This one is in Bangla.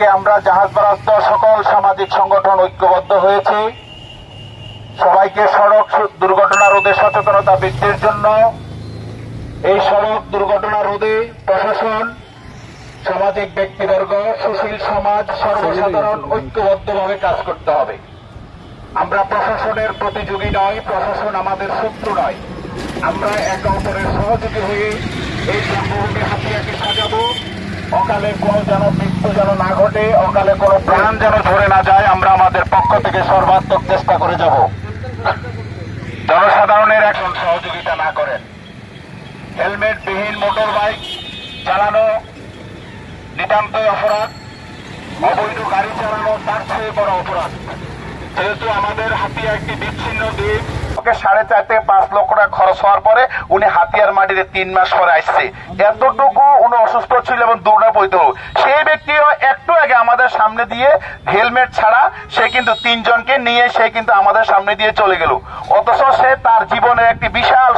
আজকে আমরা জাহাজবারাস্ত সকল সামাজিক সংগঠন ঐক্যবদ্ধ হয়েছে সবাইকে সড়ক দুর্ঘটনা রোধে সচেতনতা বৃদ্ধির জন্য। এই সড়ক দুর্ঘটনা রোধে প্রশাসন, সামাজিক ব্যক্তিবর্গ, সুশীল সমাজ, সর্বসাধারণ ঐক্যবদ্ধভাবে কাজ করতে হবে। আমরা প্রশাসনের প্রতিযোগী নয়, প্রশাসন আমাদের শত্রু নয়। আমরা একে অপরের সহযোগী হয়ে এই জন্মভূমি হাতিয়াকে সাজাবো। অকালে কোনো যেন মৃত্যু যেন না ঘটে, অকালে কোনো প্রাণ যেন ঝরে না যায়, আমরা আমাদের পক্ষ থেকে সর্বাত্মক চেষ্টা করে যাব। জনসাধারণের এখন সহযোগিতা না করেন। হেলমেটবিহীন মোটর বাইক চালানো নিতান্তই অপরাধ, অবৈধ গাড়ি চালানো তার চেয়ে বড় অপরাধ। যেহেতু আমাদের হাতিয়া একটি বিচ্ছিন্ন দ্বীপ, 4.5 থেকে 5 লক্ষ টাকা খরচ হওয়ার পরে উনি হাতিয়ার মাটিতে 3 মাস পরে আসছে। এতটুকু উনি অসুস্থ ছিল এবং দৌড়া পড়তে হোক। সেই ব্যক্তিও একটু আগে আমাদের সামনে দিয়ে হেলমেট ছাড়া সে কিন্তু 3 জনকে নিয়ে সে কিন্তু আমাদের সামনে দিয়ে চলে গেল। অথচ সে তার জীবনের একটি বিশাল